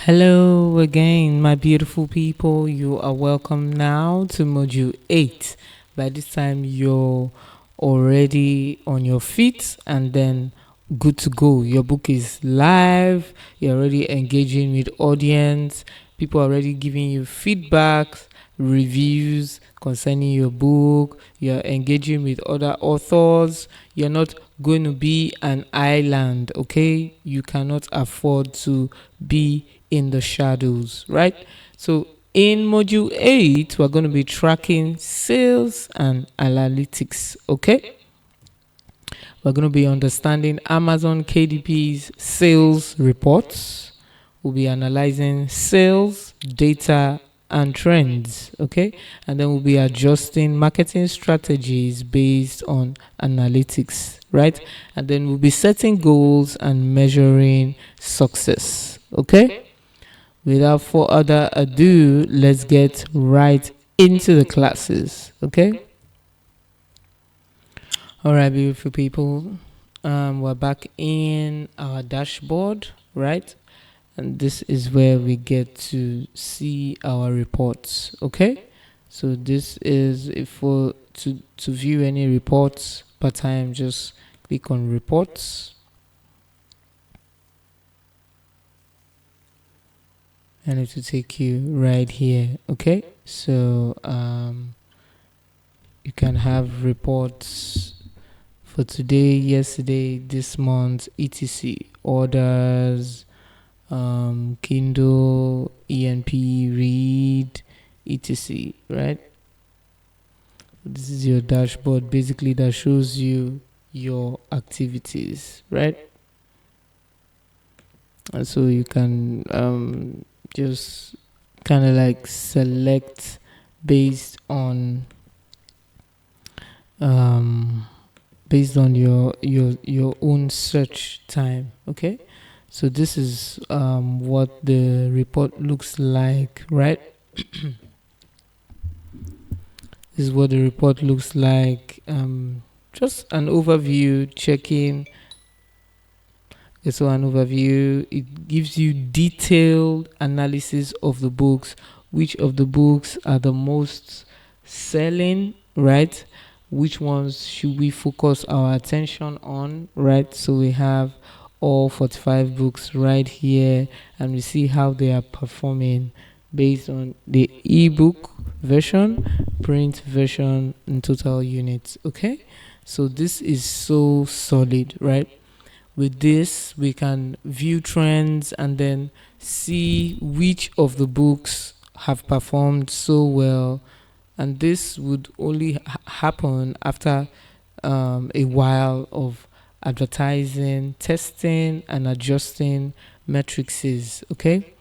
Hello again, my beautiful people. You are welcome now to Module 8. By this time, you're already on your feet and then good to go. Your book is live, you're already engaging with audience, people are already giving you feedbacks, reviews concerning your book, you're engaging with other authors. You're not going to be an island, okay? You cannot afford to be in the shadows, right? So in module 8, we're going to be tracking sales and analytics, okay? We're going to be understanding Amazon KDP's sales reports. We'll be analyzing sales data and trends, okay? And then we'll be adjusting marketing strategies based on analytics, right? And then we'll be setting goals and measuring success, okay? Without further ado, let's get right into the classes, okay? All right, beautiful people. We're back in our dashboard, right? And this is where we get to see our reports, okay? So this is to view any reports per time, just click on reports. And it will take you right here, okay? So you can have reports for today, yesterday, this month, etc. Orders, Kindle, ENP, read, etc. Right? This is your dashboard, basically, that shows you your activities, right? And so you can just kind of like select based on your own search time, okay? So this is what the report looks like, right? This is what the report looks like. Just an overview, checking. So an overview, it gives you detailed analysis of the books, which of the books are the most selling, right? Which ones should we focus our attention on, right? So we have all 45 books right here, and we see how they are performing based on the ebook version, print version, and total units, okay? So this is so solid, right? With this, we can view trends and then see which of the books have performed so well. And this would only happen after a while of advertising, testing, and adjusting matrices. Okay.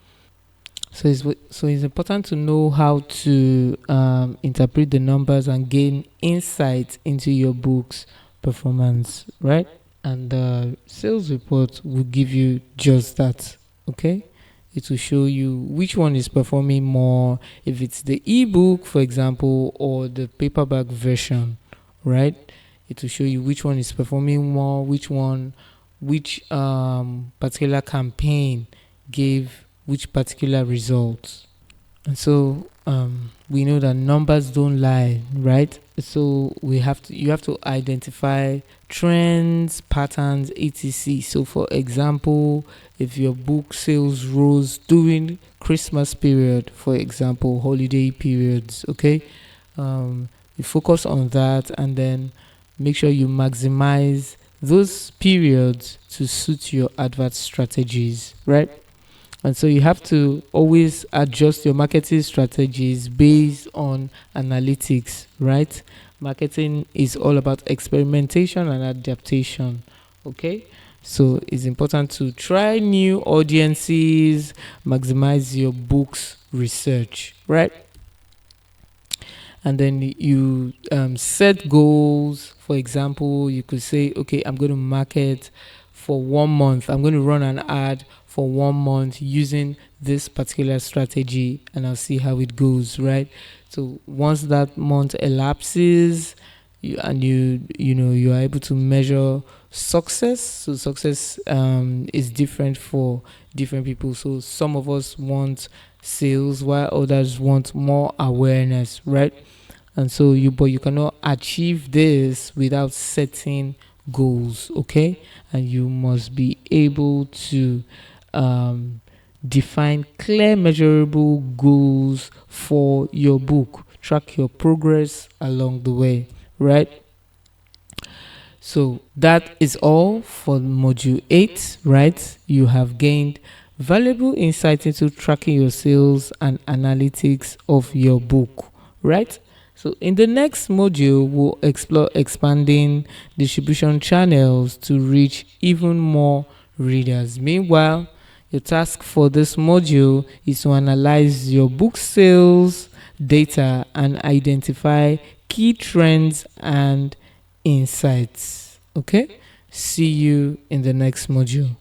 So it's important to know how to interpret the numbers and gain insight into your book's performance, right? And the sales report will give you just that, okay? It will show you which one is performing more, if it's the ebook, for example, or the paperback version, right? It will show you which one is performing more, which particular campaign gave which particular results. And so we know that numbers don't lie, right? So you have to identify trends, patterns, etc. So for example, if your book sales rose during Christmas period, for example, holiday periods, okay, you focus on that and then make sure you maximize those periods to suit your advert strategies, right? And so you have to always adjust your marketing strategies based on analytics, right? Marketing is all about experimentation and adaptation. Okay. So it's important to try new audiences, maximize your book's research, right? And then you set goals. For example, you could say, okay, I'm going to market for 1 month. I'm going to run an ad for 1 month using this particular strategy, and I'll see how it goes, right? So once that month elapses, you are able to measure success. So success is different for different people. So some of us want sales while others want more awareness, right? And so you cannot achieve this without setting goals, okay? And you must be able to um, define clear measurable goals for your book, track your progress along the way, right? So that is all for module 8, right? You have gained valuable insight into tracking your sales and analytics of your book, right? So in the next module, we'll explore expanding distribution channels to reach even more readers. Meanwhile, your task for this module is to analyze your book sales data and identify key trends and insights. Okay? See you in the next module.